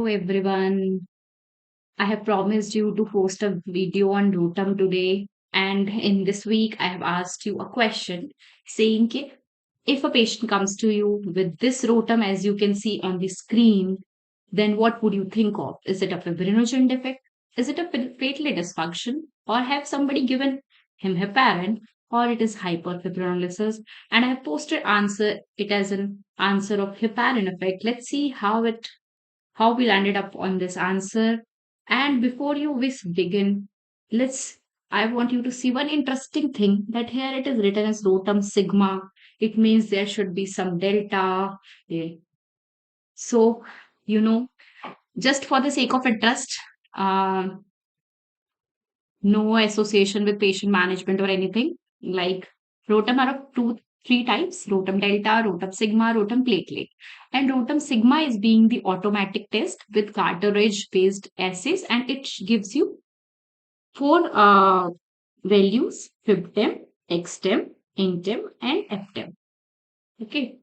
Hello everyone. I have promised you to post a video on Rotam today, and in this week I have asked you a question saying कि if a patient comes to you with this Rotam as you can see on the screen, then what would you think of? Is it a fibrinogen defect? Is it a platelet dysfunction? Or have somebody given him heparin? Or it is hyperfibrinolysis? And I have posted answer it as an answer of heparin effect. Let's see how we landed up on this answer. And before you wish begin, let's I want you to see one interesting thing that here it is written as rotum sigma. It means there should be some delta. eh, So, you know, just for the sake of interest, um, no association with patient management or anything. Like rotum are of three types: rotum delta, rotum sigma, rotum platelet. And rotum sigma is being the automatic test with cartridge based assays, and it gives you four values: fibtem, xtem, intem, and ftem. Okay.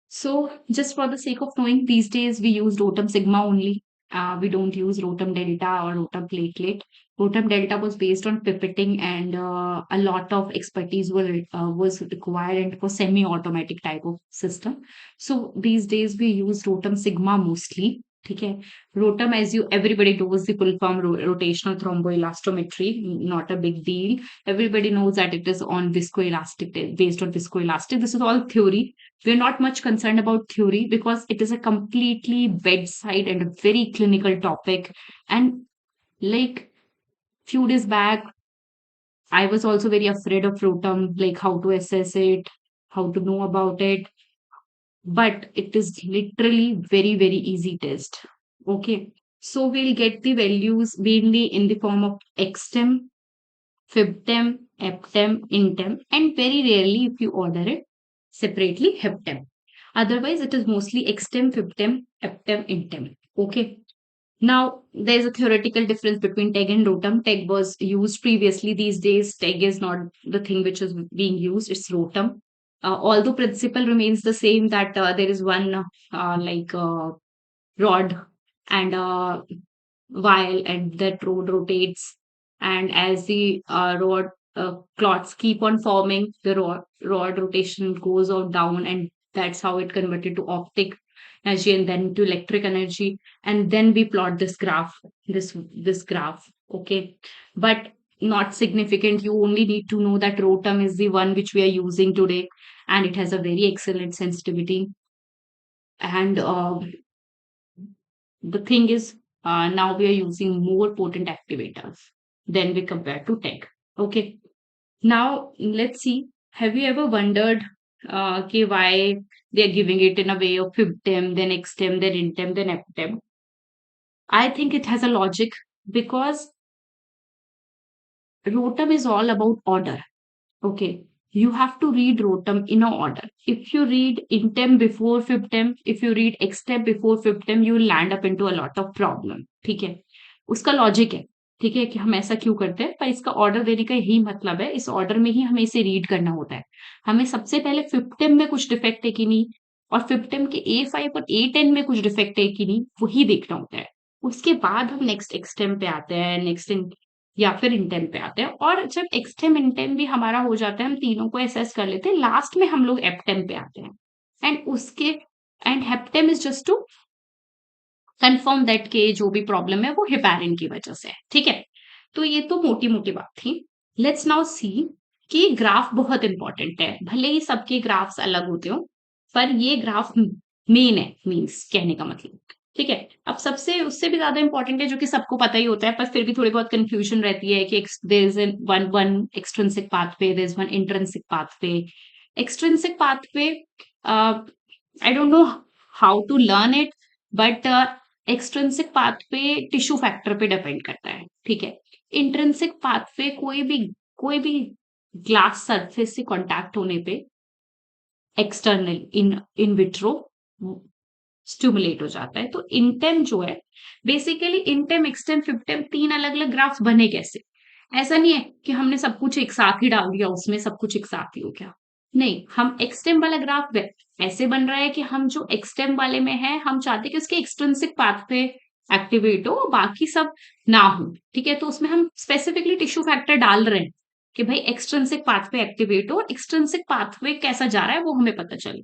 So, just for the sake of knowing, these days we use rotum sigma only. We don't use rotum delta or rotum platelet. Rotum delta was based on pipetting, and a lot of expertise was required and for semi-automatic type of system. So these days we use rotum sigma mostly. Okay, rotum, as you everybody knows, the full form rotational thromboelastometry, not a big deal. Everybody knows that it is on viscoelastic, based on viscoelastic. This is all theory. We're not much concerned about theory because it is a completely bedside and a very clinical topic. And like few days back, I was also very afraid of rotum, like how to assess it, how to know about it. But it is literally very easy test. Okay. So we'll get the values mainly in the form of xtem, fibtem, eptem, intem, and very rarely if you order it separately, heptem. Otherwise, it is mostly extem, fiftem, eptem, intem. Okay. Now, there's a theoretical difference between TEG and ROTAM. TEG was used previously. These days, TEG is not the thing which is being used. It's ROTAM. Although principle remains the same, that there is one rod and while and that rod rotates, and as the rod clots keep on forming, the rod rotation goes on down, and that's how it converted to optic energy and then to electric energy, and then we plot this graph. Okay, but not significant. You only need to know that rotam is the one which we are using today, and it has a very excellent sensitivity. And the thing is, now we are using more potent activators than we compare to tech. Okay. Now let's see. Have you ever wondered okay, why they are giving it in a way of fibtem, then xtem, then intem, then eptem? I think it has a logic because rotam is all about order. Okay. You have to read rotam in a order. If you read intem before fiftem, if you read extem before fiftem, you will land up into a lot of problem. ठीक है, उसका logic है. ठीक है कि हम ऐसा क्यों करते हैं, पर इसका ऑर्डर देने का यही मतलब है. इस ऑर्डर में ही हमें इसे रीड करना होता है. हमें सबसे पहले फिफ्टेम में कुछ डिफेक्ट है कि नहीं, और फिफ्टेम के A5 और A10 में कुछ डिफेक्ट है कि नहीं, वही देखना होता है. उसके बाद हम नेक्स्ट एक्सटेम पे आते हैं, नेक्स्ट या फिर इंटेम पे आते हैं. और जब एक्सटेम इंटेम भी हमारा हो जाता है, हम तीनों को एसेस कर लेते हैं, लास्ट में हम लोग एप्टेम पे आते हैं. And HEPTEM is just to confirm that के जो भी प्रॉब्लम है वो हेपारिन की वजह से है. ठीक है, तो ये तो मोटी मोटी बात थी. लेट्स नाउ सी कि ग्राफ बहुत इंपॉर्टेंट है. भले ही सबके ग्राफ्स अलग होते हो, पर ये ग्राफ मेन है, मीन्स कहने का मतलब. ठीक है, अब सबसे उससे भी ज्यादा इंपॉर्टेंट है जो कि सबको पता ही होता है, पर फिर भी थोड़ी बहुत कंफ्यूजन रहती है कि there is one extrinsic pathway, there is one intrinsic pathway. Extrinsic pathway, I don't know how to learn it, but extrinsic pathway tissue factor पे डिपेंड करता है. ठीक है, इंट्रिंसिक पाथवे कोई भी ग्लास सरफेस से कांटेक्ट होने पे एक्सटर्नल इन विट्रो स्टिमुलेट हो जाता है. तो इंटेम जो है, बेसिकली इंटेम, एक्सटेम, फिफ्टेम तीन अलग अलग ग्राफ्स बने कैसे? ऐसा नहीं है कि हमने सब कुछ एक साथ ही डाल दिया, उसमें सब कुछ एक साथ ही हो गया. नहीं, हम एक्सटेम वाला ग्राफ ऐसे बन रहा है कि हम जो एक्सटेम वाले में है, हम चाहते हैं कि उसके एक्सट्रिंसिक पाथवे एक्टिवेट हो, बाकी सब ना हो। ठीक है, तो उसमें हम स्पेसिफिकली टिश्यू फैक्टर डाल रहे हैं कि भाई एक्सट्रिंसिक पाथवे एक्टिवेट हो, एक्सट्रिंसिक पाथवे कैसा जा रहा है वो हमें पता चले।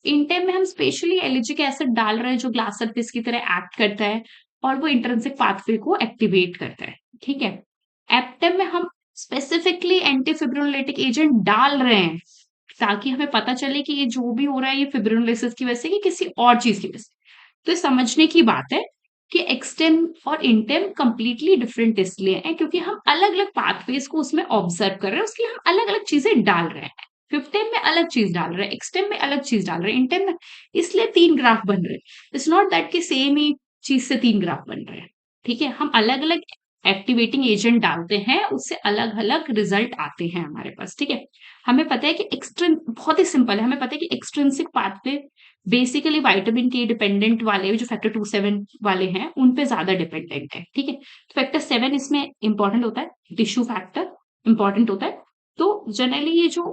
इंटेम में हम स्पेशली एलिजिक एसिड डाल रहे हैं जो ग्लास सरफेस की तरह एक्ट करता है और वो इंट्रिंसिक पाथवे को एक्टिवेट करता है। ठीक है, एप्टेम में हम स्पेसिफिकली एंटी फिब्रिनोलिटिक एजेंट डाल रहे हैं ताकि हमें पता चले कि ये जो भी हो रहा है ये फिब्रिनोलिसिस की वजह से कि किसी और चीज की वजह से। तो ये समझने की बात है कि एक्सटेम और इंटेम कंप्लीटली डिफरेंट इसलिए है क्योंकि हम अलग अलग पाथवेज को उसमें ऑब्जर्व कर रहे हैं, उसके लिए हम अलग अलग चीजें डाल रहे हैं। फिफ्टेम में अलग चीज डाल रहे हैं, एक्सटेम में अलग चीज डाल रहे हैं, इंटेम में, इसलिए 3 ग्राफ बन रहे हैं। इट्स नॉट दैट कि सेम ही चीज से 3 ग्राफ बन रहे हैं। ठीक है, हम अलग अलग एक्टिवेटिंग एजेंट डालते हैं, उससे अलग अलग रिजल्ट आते हैं हमारे पास। ठीक है, हमें पता है कि बहुत ही सिंपल है, हमें पता है कि एक्सट्रिंसिक पाथवे बेसिकली विटामिन के डिपेंडेंट वाले जो फैक्टर 27 वाले हैं उन पे ज्यादा डिपेंडेंट है। ठीक है, फैक्टर 7 इसमें इंपॉर्टेंट होता है, टिश्यू फैक्टर इंपॉर्टेंट होता है। तो जनरली ये जो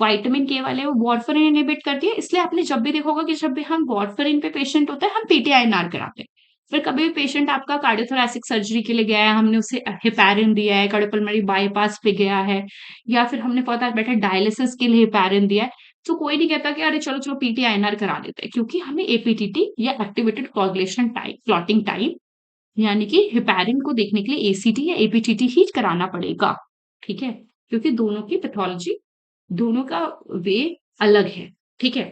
विटामिन के वाले वो वार्फरिन इनहिबिट करती है, इसलिए आपने जब भी देखा होगा कि जब भी हम वार्फरिन पे पेशेंट होता है हम पीटीआईएनआर कराते हैं। फिर कभी भी पेशेंट आपका कार्डियोथोरेसिक सर्जरी के लिए गया है, हमने उसे हेपारिन दिया है, कार्डियोपल्मोनरी बाईपास पे गया है, या फिर हमने पता बैठे डायलिसिस के लिए हेपारिन दिया है, तो कोई नहीं कहता कि अरे चलो चलो पीटीआईएनआर करा देते हैं, क्योंकि हमें एपीटीटी या एक्टिवेटेड कोagulation टाइम क्लॉटिंग टाइम यानी कि हेपारिन को देखने के लिए एसीटी या एपीटीटी ही कराना पड़ेगा। ठीक है, क्योंकि दोनों की पैथोलॉजी, दोनों का वे अलग है। ठीक है,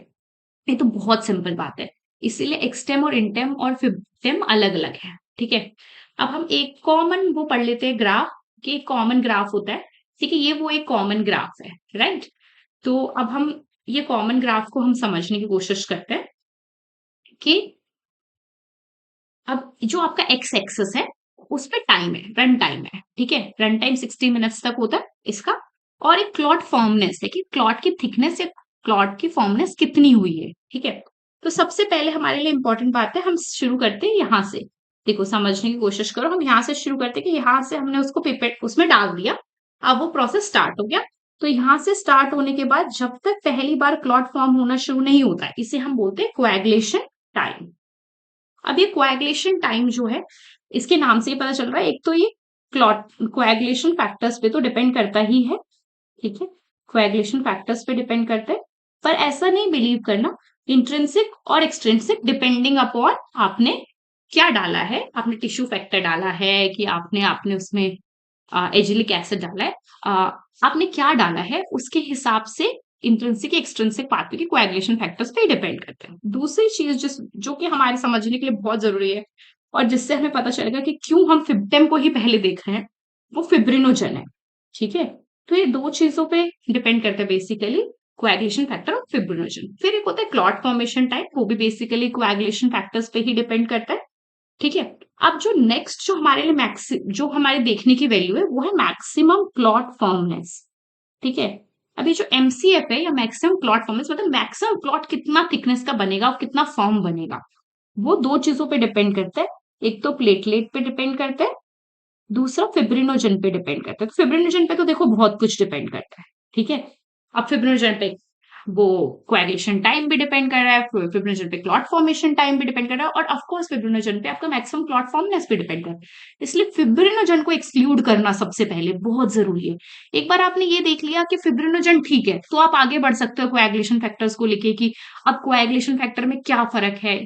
ये तो बहुत सिंपल बात है। इसीलिए एक्सटेम और इंटेम और फिफ्टेम अलग अलग है। ठीक है, अब हम एक कॉमन वो पढ़ लेते हैं ग्राफ, कि कॉमन ग्राफ होता है। ठीक है, ये वो एक कॉमन ग्राफ है, राइट। तो अब हम ये कॉमन ग्राफ को हम समझने की कोशिश करते हैं कि अब जो आपका एक्स एक्सेस है उस पे टाइम है, रन टाइम है। ठीक है, रन टाइम 60 मिनट्स तक होता है इसका। और एक क्लॉट फॉर्मनेस है कि क्लॉट की थिकनेस या क्लॉट की फॉर्मनेस कितनी हुई है। ठीक है, तो सबसे पहले हमारे लिए इंपॉर्टेंट बात है, हम शुरू करते हैं यहाँ से। देखो समझने की कोशिश करो, हम यहाँ से शुरू करते हैं कि यहाँ से हमने उसको पिपेट उसमें डाल दिया, अब वो प्रोसेस स्टार्ट हो गया। तो यहाँ से स्टार्ट होने के बाद जब तक पहली बार क्लॉट फॉर्म होना शुरू नहीं होता है, इसे हम बोलते हैं कोएगुलेशन टाइम। अब ये कोएगुलेशन टाइम जो है, इसके नाम से ही पता चल रहा है, एक तो ये क्लॉट कोएगुलेशन फैक्टर्स पे तो डिपेंड करता ही है। ठीक है, कोएगुलेशन फैक्टर्स पे डिपेंड करता है, पर ऐसा नहीं बिलीव करना, इंट्रिंसिक और एक्सट्रिंसिक डिपेंडिंग अपॉन आपने क्या डाला है, आपने टिश्यू फैक्टर डाला है कि आपने आपने उसमें एजिलिक एसिड डाला है, आपने क्या डाला है उसके हिसाब से इंट्रिंसिक एक्सट्रिंसिक पाथवे के कोएगुलेशन फैक्टर्स पे डिपेंड करते हैं। दूसरी चीज जिस जो कि हमारे समझने के लिए बहुत जरूरी है और जिससे हमें पता चलेगा कि क्यों हम फिब्टेम को ही पहले देख रहे हैं, वो फिब्रिनोजन है। ठीक है, तो ये दो चीजों पे डिपेंड करता है बेसिकली, कोएगुलेशन फैक्टर और फिब्रिनोजन। फिर एक होता है क्लॉट फॉर्मेशन टाइप, वो भी बेसिकली कोएगुलेशन फैक्टर्स पे ही डिपेंड करता है। ठीक है, अब जो नेक्स्ट जो हमारे लिए जो हमारे देखने की वैल्यू है वो है मैक्सिमम क्लॉट फॉर्मनेस। ठीक है, अभी जो एमसीएफ है या मैक्सिमम क्लॉट फॉर्मनेस, मतलब मैक्सिमम क्लॉट कितना थिकनेस का बनेगा और कितना फॉर्म बनेगा, वो दो चीजों पे डिपेंड करता है। एक तो प्लेटलेट पे डिपेंड करता है, दूसरा फिब्रिनोजन पे डिपेंड करता है। तो फिब्रिनोजन पे तो देखो बहुत कुछ डिपेंड करता है। ठीक है, अब फिब्रिनोजन पे वो कोएगुलेशन टाइम भी डिपेंड कर रहा है, फिब्रिनोजन पे क्लॉट फॉर्मेशन टाइम भी डिपेंड कर रहा है, और ऑफ कोर्स फिब्रिनोजन पे आपका मैक्सिमम क्लॉट फॉर्मनेस भी डिपेंड कर रहा है। इसलिए फिब्रिनोजन को एक्सक्लूड करना सबसे पहले बहुत जरूरी है। एक बार आपने ये देख लिया कि फिब्रिनोजन ठीक है, तो आप आगे बढ़ सकते हो कोएगुलेशन फैक्टर्स को लेके कि अब कोएगुलेशन फैक्टर में क्या फर्क है,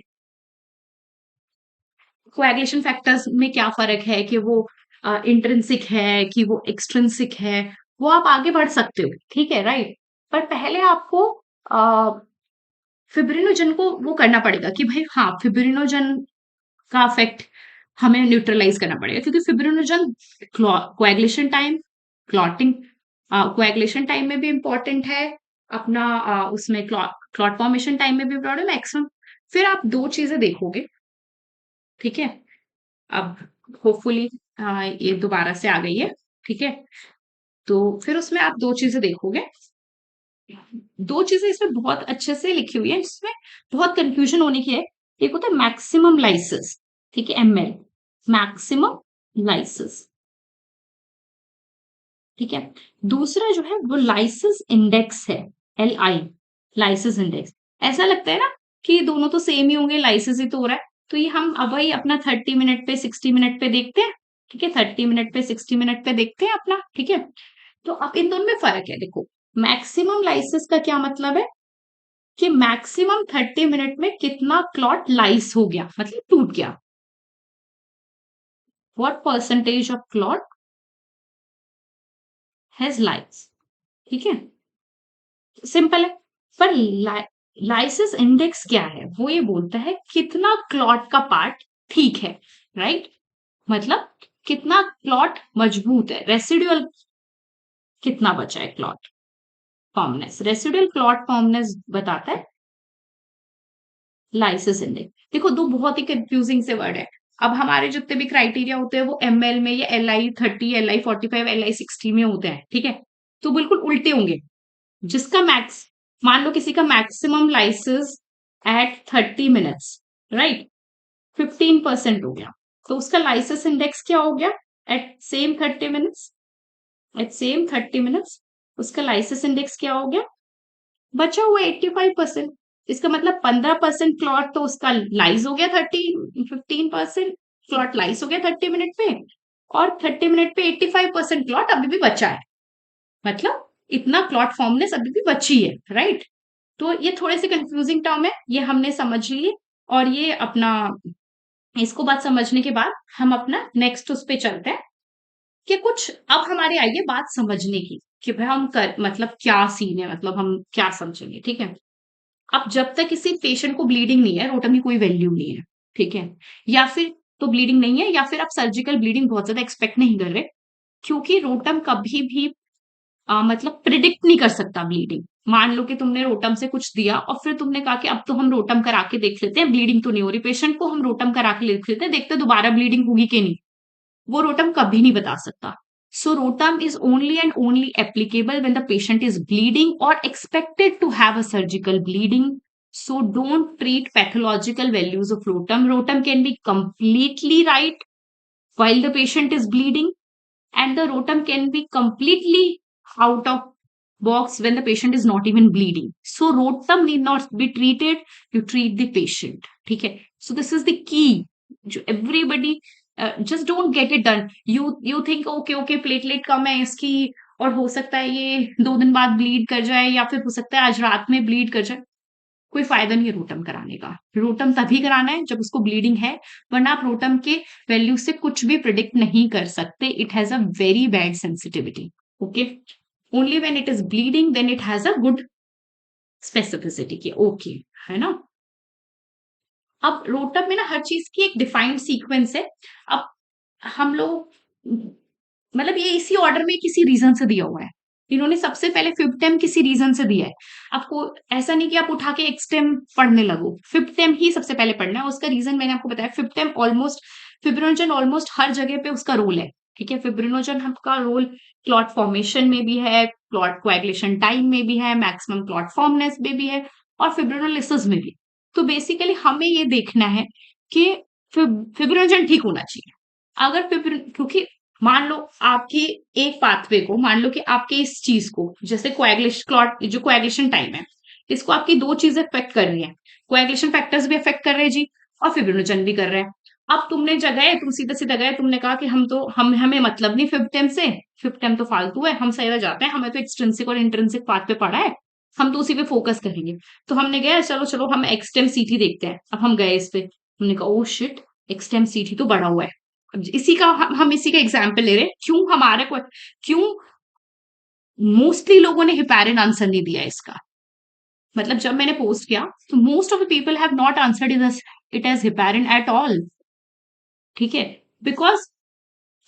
कोएगुलेशन फैक्टर्स में क्या फर्क है कि वो इंट्रिंसिक है कि वो एक्सट्रिंसिक है, वो आप आगे बढ़ सकते हो। ठीक है, राइट। पर पहले आपको फिब्रिनोजन को वो करना पड़ेगा कि भाई हाँ, फिब्रिनोजन का इफेक्ट हमें न्यूट्रलाइज करना पड़ेगा, क्योंकि fibrinogen coagulation time, clotting coagulation time में भी इंपॉर्टेंट है, अपना उसमें क्लॉट फॉर्मेशन टाइम में भी इंपॉर्टेंट मैक्सिमम। फिर आप दो चीजें देखोगे। ठीक है, अब होपफुली ये दोबारा से आ गई है। ठीक है, तो फिर उसमें आप दो चीजें देखोगे, दो चीजें इसमें बहुत अच्छे से लिखी हुई है, जिसमें बहुत कंफ्यूजन होने की है। एक होता है मैक्सिमम लाइसिस, ठीक है, एमएल, मैक्सिमम लाइसिस। ठीक है, दूसरा जो है वो लाइसिस इंडेक्स है। LI, lysis index. ऐसा लगता है ना कि दोनों तो सेम ही होंगे, लाइसिस ही तो हो रहा है। तो ये हम अब वही अपना 30 मिनट पे 60 मिनट पे देखते हैं, ठीक है? 30 मिनट पे 60 मिनट पे देखते हैं अपना, ठीक है? तो अब इन दोनों में फ़र्क है देखो, मैक्सिमम लाइसिस का क्या मतलब है कि मैक्सिमम 30 मिनट में कितना क्लॉट लाइस हो गया, मतलब टूट गया। What percentage of clot has lyse, ठीक है? सिंपल है। पर लाइसिस इंडेक्स क्या है? वो ये बोलता है कितना क्लॉट का पार्ट ठीक है, राइट? मतलब कितना क्लॉट मजबूत है, रेसिडुअल कितना बचा है क्लॉट फॉर्मनेस। रेसिडुअल क्लॉट फॉर्मनेस बताता है लाइसिस इंडेक्स। देखो दो बहुत ही कंफ्यूजिंग से वर्ड है। अब हमारे जितने भी क्राइटेरिया होते हैं वो एमएल में या LI30, LI45, LI60 में होते हैं, ठीक है? तो बिल्कुल उल्टे होंगे। जिसका मैक्स, मान लो किसी का maximum lysis at 30 minutes, right, 15% हो गया, तो उसका लाइसिस इंडेक्स क्या हो गया at same 30 minutes? At same 30 minutes उसका लाइसिस इंडेक्स क्या हो गया? बचा हुआ 85%। इसका मतलब 15% क्लॉट तो उसका लाइज हो गया, 15% क्लॉट लाइज हो गया 30 मिनट पे, और 30 मिनट पे 85% क्लॉट अभी भी बचा है। मतलब इतना क्लॉट फॉर्मनेस अभी भी बची है, राइट? तो ये थोड़े से कंफ्यूजिंग टर्म है, ये हमने समझ लिए। और ये अपना, इसको बात समझने के बाद हम अपना नेक्स्ट उस पे चलते हैं कि कुछ अब हमारी आई है बात समझने की कि भाई हम कर मतलब क्या सीन है, मतलब हम क्या समझेंगे, ठीक है? अब जब तक किसी पेशेंट को ब्लीडिंग नहीं है, रोटम की कोई वैल्यू नहीं है, ठीक है? या फिर तो ब्लीडिंग नहीं है, या फिर आप सर्जिकल ब्लीडिंग बहुत ज्यादा एक्सपेक्ट नहीं कर रहे, क्योंकि रोटम कभी भी मतलब प्रिडिक्ट नहीं कर सकता ब्लीडिंग। मान लो कि तुमने रोटम से कुछ दिया और फिर तुमने कहा कि अब तो हम रोटम करा के देख लेते हैं, ब्लीडिंग तो नहीं हो रही पेशेंट को, हम रोटम करा के देख लेते हैं, देखते हैं दोबारा ब्लीडिंग होगी कि नहीं। वो रोटम कभी नहीं बता सकता। So ROTEM is only and only applicable when the patient is bleeding or expected to have a surgical bleeding. So don't treat pathological values of rotum. Rotum can be completely right while the patient is bleeding, and the rotum can be completely out of box when the patient is not even bleeding. So rotum need not be treated, you treat the patient, ठीक है? So this is the key. Everybody just don't get it done. You think okay okay platelet कम है इसकी, और हो सकता है ये 2 दिन बाद ब्लीड कर जाए, या फिर हो सकता है आज रात में ब्लीड कर जाए। कोई फायदा नहीं है रोटम कराने का। रोटम तभी कराना है जब उसको ब्लीडिंग है, वरना आप रोटम के वैल्यू से कुछ भी प्रिडिक्ट नहीं कर सकते। It has a very bad sensitivity, okay? Only when it is bleeding then it has a good specificity की, ओके, है ना? अब रोटम में ना हर चीज की एक डिफाइंड सीक्वेंस है। अब हम लोग मतलब ये इसी ऑर्डर में किसी रीजन से दिया हुआ है। इन्होंने सबसे पहले फिफ्टेम किसी रीजन से दिया है। आपको ऐसा नहीं कि आप उठा के एक्सटेम पढ़ने लगो, फिफ्टेम ही सबसे पहले पढ़ना है। उसका रीजन मैंने आपको बताया, फिफ्टेम ऑलमोस्ट, फिब्रिनोजन ऑलमोस्ट हर जगह पे उसका रोल है, ठीक है? फिब्रिनोजन आपका रोल क्लॉट फॉर्मेशन में भी है, क्लॉट कोएगुलेशन टाइम में भी है, मैक्सिमम क्लॉट फॉर्मनेस में भी है, और फिब्रिनोलिसिस में भी। तो बेसिकली हमें ये देखना है कि फिब्रिनोजन ठीक होना चाहिए। अगर फिब्रिन, क्योंकि मान लो आपकी एक पाथवे को, मान लो कि आपके इस चीज को, जैसे कोएगुलेशन क्लॉट, जो कोएगुलेशन टाइम है, इसको आपकी दो चीजें अफेक्ट कर रही है। कोएगुलेशन फैक्टर्स भी अफेक्ट कर रहे हैं जी, और फिब्रिनोजन भी कर रहे हैं। अब तुमने जगह, तुम सीधा सीधा गए, तुमने कहा कि हम तो हमें मतलब नहीं फिफ्टेम से, फिफ्टेम तो फालतू है, हम सीधा जाते हैं, हमें तो एक्सट्रिंसिक और इंट्रिंसिक पाथ पे पढ़ा है, हम तो उसी पे फोकस करेंगे। तो हमने गया, चलो चलो हम एक्सटेम सीटी देखते हैं। अब हम गए इस पे, हमने कहा ओ शिट, एक्सटेम सीटी तो बड़ा हुआ है। इसी का हम इसी का एग्जाम्पल ले रहे हैं, क्यों हमारे को, क्यों मोस्टली लोगों ने हिपैरिन आंसर नहीं दिया इसका। मतलब जब मैंने पोस्ट किया तो most of the people have not answered it as heparin at all, ठीक है? बिकॉज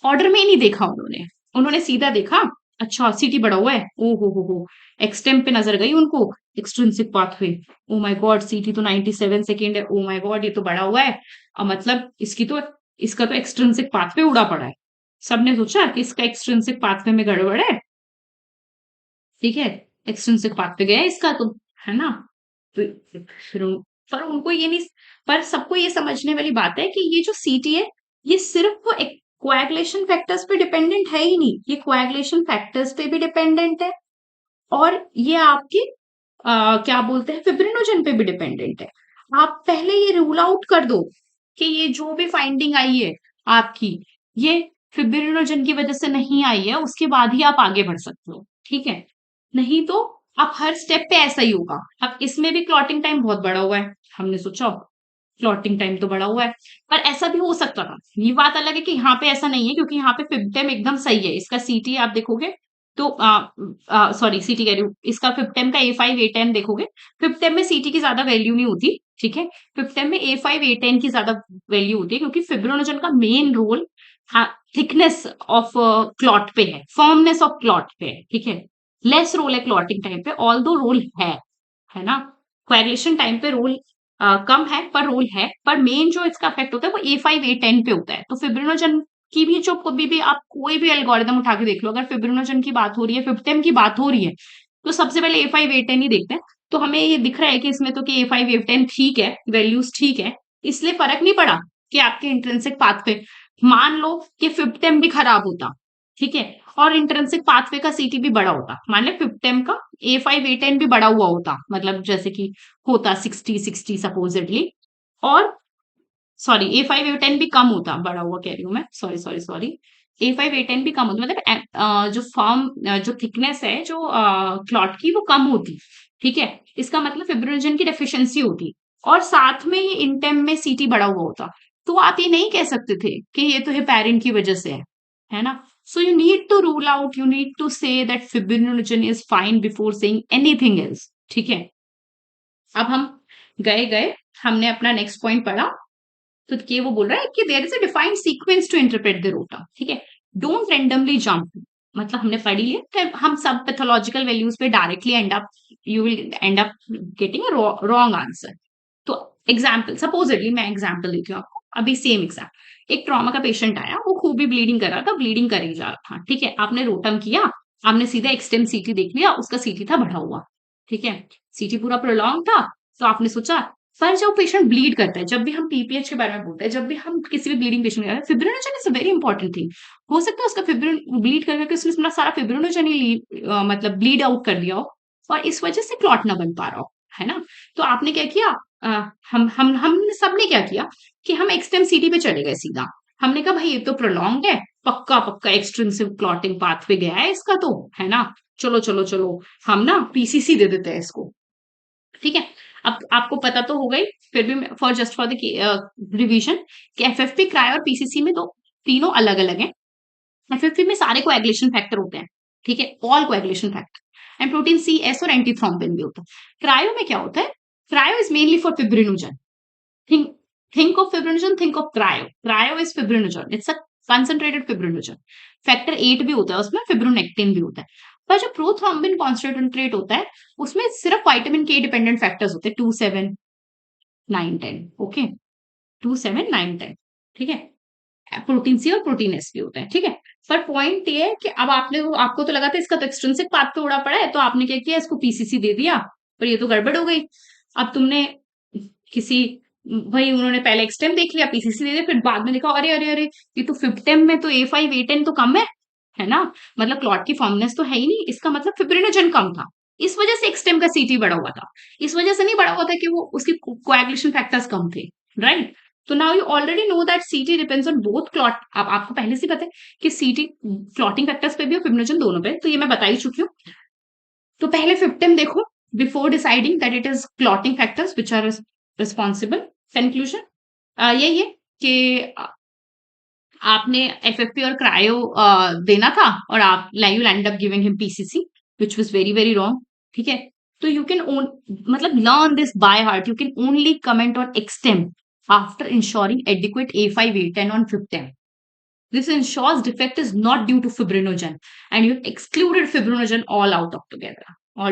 ऑर्डर में ही नहीं देखा उन्होंने, उन्होंने सीधा देखा अच्छा सीटी बड़ा हुआ है, ओ हो, एक्सटेम पे नजर गई उनको, extrinsic pathway, oh my God सीटी तो 97 सेकेंड है, ओ माय गॉड ये तो बड़ा हुआ है, अब मतलब इसका तो एक्सट्रिंसिक पाथवे उड़ा पड़ा है। सबने सोचा कि इसका एक्सट्रिंसिक पाथवे में गड़बड़ है, ठीक है? एक्सट्रिंसिक पाथवे गया इसका तो, है ना? तो फिर पर उनको ये नहीं, पर सबको ये समझने वाली बात है कि ये जो सीटी है, ये सिर्फ वो कोएगुलेशन फैक्टर्स पे डिपेंडेंट है ही नहीं, ये कोएगुलेशन फैक्टर्स पे भी डिपेंडेंट है, और ये आपकी क्या बोलते हैं, फिब्रिनोजन पे भी डिपेंडेंट है। आप पहले ये रूल आउट कर दो कि ये जो भी फाइंडिंग आई है आपकी, ये फिब्रिनोजन की वजह से नहीं आई है, उसके बाद ही आप आगे बढ़ सकते हो, ठीक है। नहीं तो आप हर स्टेप पे ऐसा ही होगा। अब इसमें भी क्लॉटिंग टाइम बहुत बड़ा हुआ है, हमने सोचा प्लॉटिंग टाइम तो बड़ा हुआ है, पर ऐसा भी हो सकता था। ये बात अलग है कि यहाँ पे ऐसा नहीं है, क्योंकि यहाँ पे फिफ्टेम एकदम सही है। इसका सीटी आप देखोगे तो सॉरी सीटी कह रही हूँ, इसका फिफ्टेम का A5 A10 देखोगे, फिफ्टेम में सीटी की ज्यादा वैल्यू नहीं होती, ठीक है। फिफ्टेम में A5 A10 की ज्यादा वैल्यू होती है, क्योंकि फिब्रोनोजन का main role thickness of clot पे है, फर्मनेस ऑफ क्लॉट पे है, ठीक है। लेस रोल है क्लॉटिंग टाइम पे, ऑल दो रोल है ना। कोएगुलेशन टाइम पे रोल कम है, पर रोल है, पर मेन जो इसका इफेक्ट होता है वो A5 A10 पे होता है। तो फिब्रिनोजन की भी जो कभी भी आप कोई भी एल्गोरिदम उठा के देख लो, अगर फिब्रिनोजन की बात हो रही है, फिफ्टेम की बात हो रही है, तो सबसे पहले A5 A10 ही देखते हैं। तो हमें ये दिख रहा है कि इसमें तो कि A5 A10 ठीक है, वैल्यूज ठीक है, इसलिए फर्क नहीं पड़ा कि आपके इंट्रिंसिक पाथ पे। मान लो कि फिफ्टेम भी खराब होता, ठीक है, और इंट्रिंसिक पाथवे का सीटी भी बड़ा होता, मान ले फिफ्टेम का A5 A10 भी बड़ा हुआ होता, मतलब जैसे कि होता 60 60 सपोजिटली, और सॉरी A5 A10 भी कम होता, बड़ा हुआ कह रही हूँ मैं, sorry sorry sorry, A5 A10 भी कम होता, मतलब जो फॉर्म जो थिकनेस है जो क्लॉट की वो कम होती, ठीक है। इसका मतलब फिब्रिनोजन की डेफिशिएंसी होती, और साथ में ये इंटेम में सीटी बड़ा हुआ होता। तो आप ये नहीं कह सकते थे कि ये तो हेपेरिन की वजह से है ना। So you need to rule out, you need to say that fibrinogen is fine before saying anything else, ठीक है। अब हम गए गए हमने अपना नेक्स्ट पॉइंट पढ़ा, तो ये वो बोल रहा है कि there is a defined sequence to interpret the rota, ठीक है। डोंट रैंडमली जंप, मतलब हमने पढ़ लिया कि हम सब पैथोलॉजिकल वैल्यूज पे directly and up, you will and up getting a wrong answer. तो एग्जाम्पल, सपोजिटली मैं एग्जाम्पल देती हूँ आपको, अभी सेम एग्जाम्पल, एक ट्रॉमा का पेशेंट आया, वो खूब ही ब्लीडिंग कर रहा था, ब्लीडिंग कर ही जा रहा था, ठीक है। आपने रोटम किया, आपने सीधा एक्सटेम सीटी देख लिया, उसका सीटी था बढ़ा हुआ, ठीक है, सीटी पूरा प्रोलॉन्ग था। तो आपने सोचा, पर जब पेशेंट ब्लीड करता है, जब भी हम पीपीएच के बारे में बोलते हैं, जब भी हम किसी भी ब्लीडिंग पेशेंट का, fibrinogen is a very important thing. हो सकता है उसका फिब्रिन ब्लीड करके उसने अपना सारा फिब्रिनोजन ही मतलब ब्लीड आउट कर दिया हो, और इस वजह से क्लॉट ना बन पा रहा हो, है ना। तो आपने क्या किया, हमने सबने क्या किया कि हम एक्सटेम सीटी पे चले गए सीधा। हमने कहा भाई ये तो प्रोलॉन्ग है, पक्का पक्का एक्सटेंसिव क्लॉटिंग पाथ पे गया है इसका तो, है ना। चलो चलो चलो, हम ना पीसीसी दे देते हैं इसको, ठीक है। अब आपको पता तो हो गई, फिर भी for just for the revision, कि एफएफपी, क्रायो और पीसीसी में दो तीनों अलग अलग हैं। एफएफपी में सारे कोएगुलेशन फैक्टर होते हैं, ठीक है, all coagulation factor, and protein C, S और एंटीथ्रोम्बिन भी होता है। क्रायो में क्या होता है, cryo is mainly for fibrinogen. Think think of fibrinogen, think of cryo, cryo is fibrinogen, it's a concentrated fibrinogen. Factor 8 भी होता है उसमें, फिब्रोनेक्टिन भी होता है। पर जो प्रोथ्रोम्बिन कॉन्सेंट्रेट होता है, उसमें सिर्फ विटामिन के डिपेंडेंट फैक्टर्स होते हैं, 2 7 9 10, ओके, 2 7 9 10, ठीक है। प्रोटीन सी और प्रोटीन एस भी होता है, ठीक है। पर पॉइंट ये है कि अब आपको तो लगा था इसका तो एक्सट्रिंसिक पाथ पे उड़ा पड़ा है, तो आपने क्या किया, इसको पीसीसी दे दिया, पर ये तो गड़बड़ हो गई। अब तुमने किसी, भाई उन्होंने पहले एक्सटेम देख लिया, पीसीसी दे दिया, फिर बाद में देखा अरे अरे अरे, ये तो फिफ्टेम में तो A5 A10 तो कम है ना, मतलब क्लॉट की फॉर्मनेस तो है ही नहीं, इसका मतलब फिब्रिनोजन कम था, इस वजह से एक्सटेम का सीटी बढ़ा हुआ था। इस वजह से नहीं बढ़ा हुआ था कि वो उसके कोएगुलेशन फैक्टर्स कम थे, राइट। तो now you already know that सीटी डिपेंड्स ऑन बोथ क्लॉट, अब आपको पहले से पता है कि सीटी क्लॉटिंग फैक्टर्स पे भी और फिब्रिनोजन दोनों पे, तो ये मैं बता ही चुकी हूँ। तो पहले फिफ्टेम देखो before deciding that it is clotting factors which are responsible. Conclusion यही है कि आपने एफएफपी और क्रायो देना था, और आप you end up giving him PCC, which was very very wrong, ठीक है। तो यू कैन ओन, मतलब learn this by heart, you can only comment on EXTEM after ensuring adequate A5 A10 on FIBTEM. This ensures defect is not due to fibrinogen, and you excluded fibrinogen all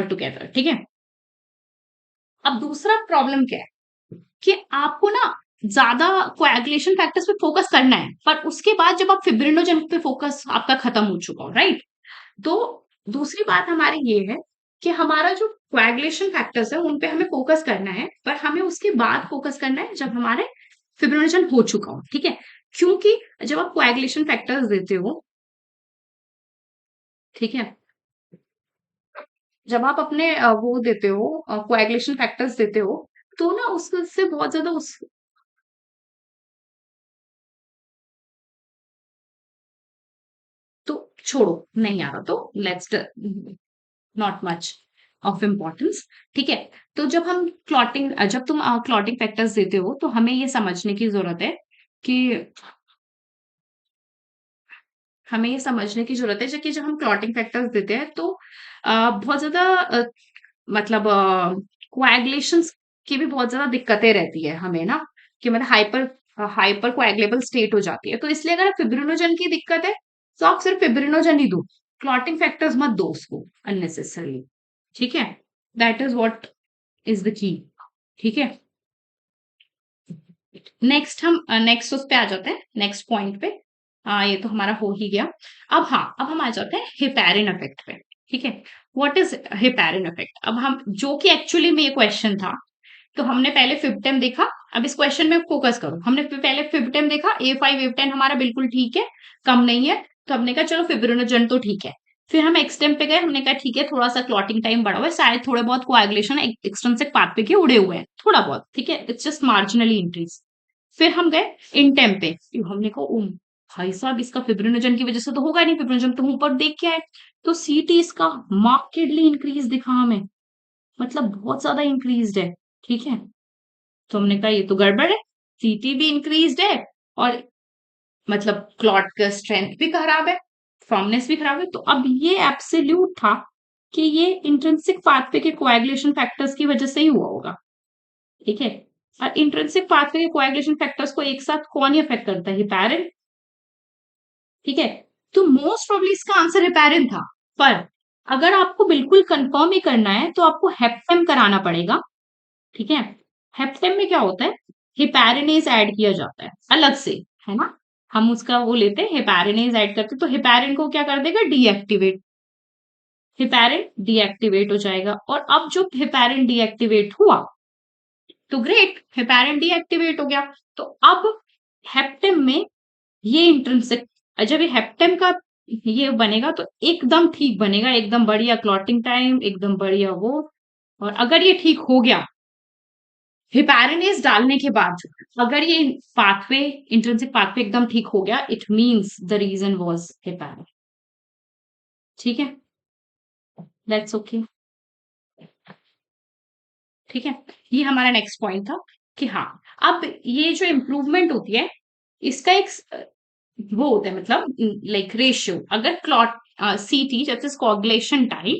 together, ठीक है। अब दूसरा problem क्या है कि आपको ना ज्यादा कोएगुलेशन फैक्टर्स पे फोकस करना है, पर उसके बाद जब आप फिब्रिनोजन पे फोकस आपका खत्म हो चुका हो, राइट। तो दूसरी बात हमारी ये है कि हमारा जो कोएगुलेशन फैक्टर्स है उन पे हमें फोकस करना है, पर हमें उसके बाद फोकस करना है जब हमारे फिब्रिनोजन हो चुका हो, ठीक है। क्योंकि जब आप कोएगुलेशन फैक्टर्स देते हो, ठीक है, जब आप अपने वो देते हो, कोएगुलेशन फैक्टर्स देते हो, तो ना उससे बहुत ज्यादा उस तो छोड़ो, नहीं आ रहा तो let's not much of importance. ठीक है। तो जब तुम क्लॉटिंग फैक्टर्स देते हो तो हमें ये समझने की जरूरत है कि जब हम क्लॉटिंग फैक्टर्स देते हैं तो बहुत ज्यादा मतलब कोएगुलेशंस की भी बहुत ज्यादा दिक्कतें रहती है हमें ना, कि मतलब हाइपर कोएगुलेबल स्टेट हो जाती है। तो इसलिए अगर फिब्रिनोजन की दिक्कत है तो आप सिर्फ फिब्रिनोजन ही दो, क्लॉटिंग फैक्टर्स मत दो उसको अननेसेसरली। ठीक है। That is what is the key. ठीक है। नेक्स्ट उस पे आ जाते हैं, नेक्स्ट पॉइंट पे। ये तो हमारा हो ही गया। अब हम आ जाते हैं हिपेरिन इफेक्ट पे। ठीक है। What is heparin effect? अब हम जो कि एक्चुअली में ये क्वेश्चन था, तो हमने पहले फिफ्टेम देखा। अब इस क्वेश्चन में फोकस करो। हमने पहले फिफ्टेम देखा, A5 A10 हमारा बिल्कुल ठीक है, कम नहीं है। तो हमने कहा चलो फिब्रिनोजन तो ठीक है। फिर हम एक्सटेम पे गए, हमने कहा ठीक है, थोड़ा सा क्लॉटिंग टाइम बढ़ा हुआ है, शायद थोड़े बहुत कोएगुलेशन एक्सट्रिंसिक पाथ पे के उड़े हुए हैं थोड़ा बहुत, ठीक है, इट्स जस्ट मार्जिनली इंक्रीज। फिर हम गए इनटेम पे, हमने कहा ओ भाई साहब, इसका फिब्रिनोजन की वजह से तो होगा नहीं, फिब्रिनोजन तो ऊपर देख के आए। तो सीटी इसका मार्केटली इंक्रीज दिखा हमें, मतलब बहुत ज्यादा इंक्रीज है। ठीक है। तो हमने कहा ये तो गड़बड़ है, सीटी भी इंक्रीज है और मतलब क्लॉट का स्ट्रेंथ भी खराब है, फर्मनेस भी खराब है। तो अब ये एब्सोल्यूट था कि ये इंट्रिंसिक पाथवे के कोएगुलेशन फैक्टर्स की वजह से ही हुआ होगा। ठीक है। और इंट्रिंसिक पाथवे के कोएगुलेशन फैक्टर्स को एक साथ कौन ही अफेक्ट करता है? हिपैरिन। ठीक है। तो मोस्ट प्रोबेबली इसका आंसर हिपैरिन था। पर अगर आपको बिल्कुल कंफर्म ही करना है तो आपको हेप्टेम कराना पड़ेगा। ठीक है। हेप्टेम में क्या होता है? हिपैरिनेज ऐड किया जाता है अलग से, है ना। हम उसका वो लेते हैं, हिपैरिनेज ऐड करते हैं, तो हिपैरिन को क्या कर देगा? डीएक्टिवेट। हिपैरिन डीएक्टिवेट हो जाएगा। और अब जो हिपैरिन डीएक्टिवेट हुआ तो ग्रेट, हिपैरिन डीएक्टिवेट हो गया। तो अब हेप्टेम में ये इंट्रिंसिक, जब ये हेप्टेम का ये बनेगा तो एकदम ठीक बनेगा, एकदम बढ़िया क्लॉटिंग टाइम, एकदम बढ़िया वो। और अगर ये ठीक हो गया हिपैरिनेज डालने के बाद, अगर ये पाथवे, इंट्रिंसिक पाथवे एकदम ठीक हो गया, it means the reason was heparin. ठीक है। That's okay. ठीक है। ये हमारा नेक्स्ट पॉइंट था कि हाँ, अब ये जो इम्प्रूवमेंट होती है इसका एक वो होता है, मतलब लाइक रेशियो। अगर क्लॉट सीटी जैसे कोagulation time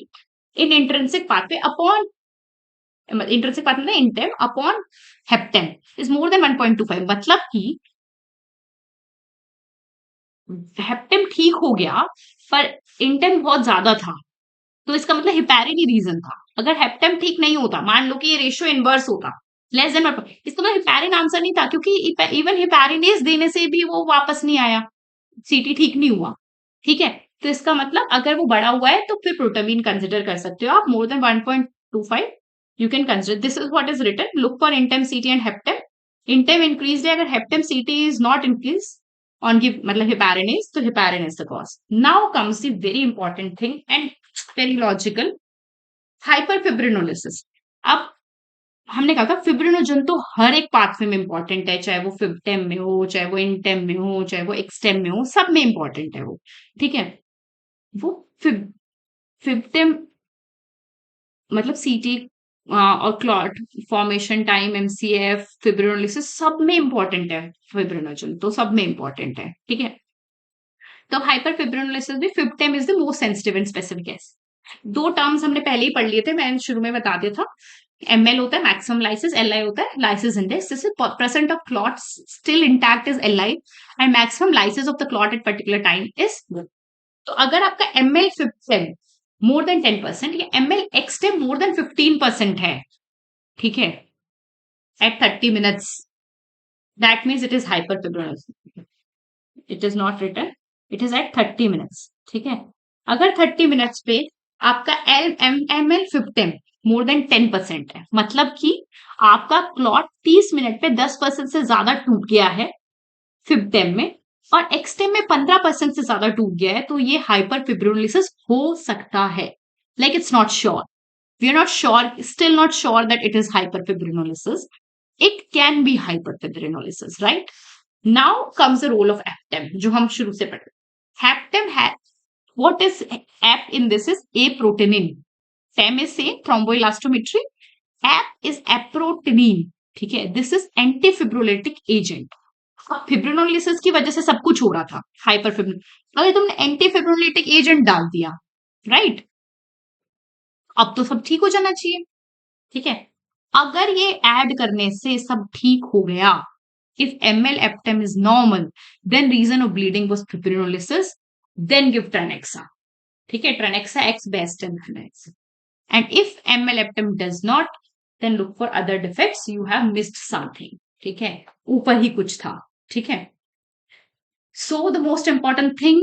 in intrinsic pathway upon, intrinsic pathway में INTEM upon HEPTEM is more than 1.25, मतलब कि हेप्टेम ठीक हो गया पर इंटेम बहुत ज्यादा था, तो इसका मतलब हिपैरिन ही रीजन था। अगर हेप्टेम ठीक नहीं होता, मान लो कि ये रेशियो इनवर्स होता, लेस देन, इसका मतलब हिपैरिन आंसर नहीं था, क्योंकि इवन हिपैरिनेज देने से भी वो वापस नहीं आया, सीटी ठीक नहीं हुआ। ठीक है। तो इसका मतलब अगर वो बड़ा हुआ है तो फिर प्रोटामीन कंसिडर कर सकते हो आप, more than 1.25 you can consider. This is what is written, look for INTEM CT and HEPTEM. INTEM increase है, अगर HEPTEM CT is not increase on give मतलब heparinase, तो heparin is the cause. Now comes the very important thing and very logical, hyperfibrinolysis. अब हमने कहा था fibrinogen तो हर एक पाथवे में इंपॉर्टेंट है, चाहे वो फिफ्टेम में हो, चाहे वो इंटेम में हो, चाहे वो एक्सटेम में हो, सब में इंपॉर्टेंट है वो। ठीक है। वो फिफ्टेम मतलब सीटी और क्लॉट फॉर्मेशन टाइम, एमसीएफ, फिब्रिनोलिसिस, सब में इंपॉर्टेंट है। फिब्रिनोजन तो सब में इंपॉर्टेंट है। ठीक है। तो हाइपरफिब्रिनोलिसिस में FIBTEM is the most sensitive and specific case. दो टर्म्स हमने पहले ही पढ़ लिए थे, मैंने शुरू में बता दिया था। एमएल होता है मैक्सिमम लाइसिस, एलआई होता है lysis index. This is percent of clot still intact is LI and maximum lysis of the clot at particular time is. तो अगर आपका एमएल फिफ्टेम मोर देन 10% या एमएल एक्सटेम मोर देन 15% है, ठीक है, at 30 minutes, that means it is hyperfibrinolysis. It is not written, it is at 30 minutes। ठीक है। अगर 30 minutes पे आपका L M L FIBTEM more than 10% है, मतलब कि आपका क्लॉट 30 मिनट पे 10% से ज्यादा टूट गया है फिफ्टेम में, और एक्सटेम में 15% से ज्यादा टूट गया है, तो ये हाइपर फिब्रिनोलिसिस हो सकता है। Like it's not sure, We are not sure, still not sure that it is hyperfibrinolysis. It can be hyperfibrinolysis, right? Now comes the role of APTEM, जो हम शुरू से पढ़े. APTEM has, what is AP in this is aprotein. TEM is same, thromboelastometry. AP is aprotein. ठीक है, this is एंटीफिब्रोलेटिक agent. फिब्रिनोलिसिस की वजह से सब कुछ हो रहा था, हाइपरफिब्रिन. अगर तुमने एंटीफिब्रोलेटिक एजेंट डाल दिया, राइट, अब तो सब ठीक हो जाना चाहिए. ठीक है, अगर ये ऐड करने से सब ठीक हो गया, if ml aptem is normal, then reason of bleeding was fibrinolysis, then give Tranexa. ठीक है, Tranexa X best and Tranexa. And if ml aptem does not, then look for other defects. You have missed something. ठीक है, ऊपर ही कुछ था. ठीक है, so the most important thing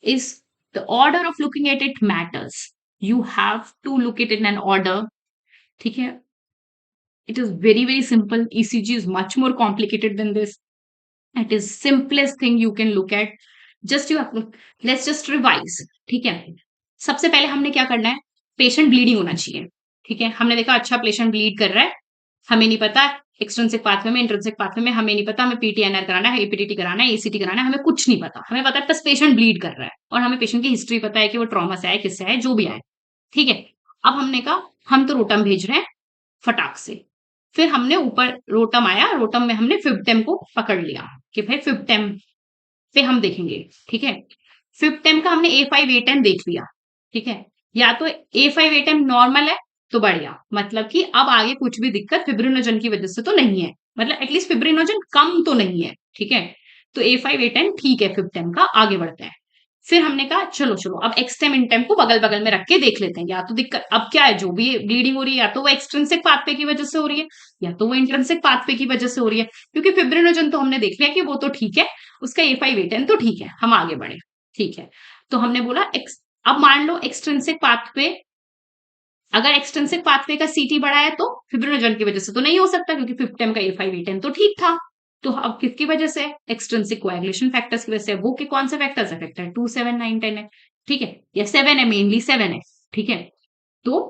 is the order of looking at it matters. You have to look at it in an order. ठीक है, it is very very simple. ECG is much more complicated than this. It is simplest thing you can look at. Just you have, let's just revise. ठीक है, सबसे पहले हमने क्या करना है, पेशेंट ब्लीडिंग होना चाहिए. ठीक है, हमने देखा अच्छा पेशेंट ब्लीड कर रहा है, हमें नहीं पता एक्सट्रिंसिक पाथवे में, इंट्रिंसिक पाथवे में हमें नहीं पता, हमें पीटीएनआर कराना है, एपीटीटी कराना है, एसीटी कराना है, हमें कुछ नहीं पता. हमें पता है बस पेशेंट ब्लीड कर रहा है और हमें पेशेंट की हिस्ट्री पता है कि वो ट्रॉमा से आए, किससे आए, जो भी आए. ठीक है, अब हमने कहा हम तो रोटम भेज रहे हैं फटाक से. फिर हमने ऊपर रोटम आया, रोटम में हमने फिफ्टेम को पकड़ लिया कि भाई फिफ्टेम पे हम देखेंगे. ठीक है, फिफ्टेम का हमने A5 A10 देख लिया. ठीक है, या तो A5 A10 नॉर्मल है तो बढ़िया, मतलब कि अब आगे कुछ भी दिक्कत फिब्रिनोजन की वजह से तो नहीं है, मतलब एटलीस्ट फिब्रिनोजन कम तो नहीं है. ठीक है, तो A5 A10 ठीक है, फिफ्टेम का आगे बढ़ता है. फिर हमने कहा चलो चलो अब एक्सटेम इंटेम को बगल बगल में रख के देख लेते हैं. या तो दिक्कत अब क्या है, जो भी ब्लीडिंग हो रही है या तो वो एक्सट्रिंसिक पाथवे की वजह से हो रही है या तो वो इंट्रिंसिक पाथवे की वजह से हो रही है. क्योंकि फिब्रिनोजन तो हमने देख लिया कि वो तो ठीक है, उसका A5 A10 तो ठीक है, हम आगे बढ़े. ठीक है, तो हमने बोला अब मान लो एक्सट्रिंसिक पाथवे, अगर एक्सट्रिंसिक पाथवे का सीटी बढ़ा है तो फिब्रिनोजन की वजह से तो नहीं हो सकता, क्योंकि फिफ्टेम का A5 A10 तो ठीक था. तो अब किसकी वजह से, एक्सट्रिंसिक कोएगुलेशन फैक्टर्स की वजह से. वो के कौन से फैक्टर्स है, फैक्टर 2 7 9 10 है. ठीक है, या 7 है, मेनली 7 है. ठीक है, तो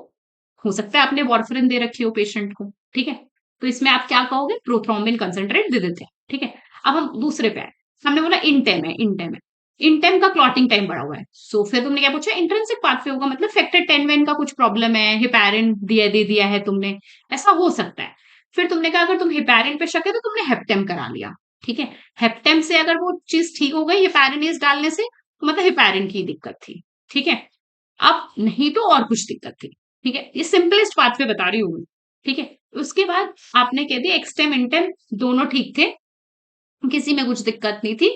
हो सकता है आपने वार्फरिन दे रखी हो पेशेंट को. ठीक है, तो इसमें आप क्या कहोगे, प्रोथ्रोम्बिन कंसेंट्रेट दे देते हैं. ठीक है, अब हम दूसरे पे आए, हमने बोला इंटेम है, इंटेम है, इंटेम का क्लॉटिंग टाइम बढ़ा हुआ है. सो फिर तुमने क्या पूछा, इंट्रिंसिक पाथवे होगा, मतलब फैक्टर 10 वेन का कुछ प्रॉब्लम है, हिपैरिन दे दिया है तुमने, ऐसा हो सकता है. फिर तुमने कहा अगर तुम हिपैरिन पे शक है तो तुमने हेप्टेम करा लिया. ठीक है, हेप्टेम से अगर वो चीज ठीक हो गई हिपैरिनेज डालने से, तो मतलब हिपैरिन की दिक्कत थी. ठीक है, अब नहीं तो और कुछ दिक्कत थी. ठीक है, ये सिंपलेस्ट पाथवे बता रही हूँ. ठीक है, उसके बाद आपने कह दिया एक्सटेम इंटेम दोनों ठीक थे, किसी में कुछ दिक्कत नहीं थी.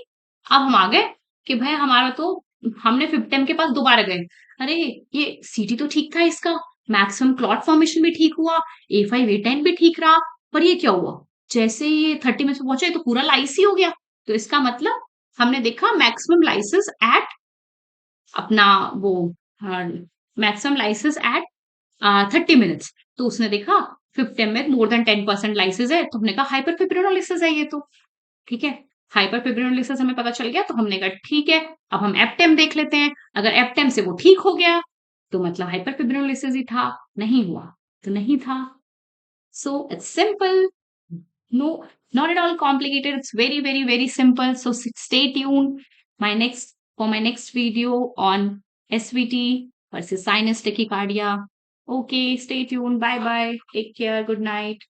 अब हम आ गए कि भाई हमारा तो, हमने फिफ्टेम के पास दोबारा गए, अरे ये सीटी तो ठीक था इसका, मैक्सिमम क्लॉट फॉर्मेशन भी ठीक हुआ, A5 A10 भी ठीक रहा, पर ये क्या हुआ, जैसे ये 30 मिनट पहुंचे तो पूरा लाइस ही हो गया. तो इसका मतलब हमने देखा मैक्सिमम लाइसिस एट अपना वो, मैक्सिमम लाइसिस एट 30 मिनट्स. तो उसने देखा फिफ्टेम में मोर देन 10% लाइसिस है, तो हमने कहा हाइपरफिब्रिनोलिसिस है ये तो. ठीक है, हाइपरफिब्रिनोलिसिस हमें पता चल गया, तो हमने कहा ठीक है, अब हम एप्टेम देख लेते हैं. अगर एप्टेम से वो ठीक हो गया तो मतलब हाइपरफिब्रिनोलिसिस ही था, नहीं हुआ तो नहीं था. So it's simple, no, not at all complicated, it's very very very simple. So stay tuned my next for my next video on SVT versus sinus tachycardia. Okay, stay tuned, bye bye, take care, good night.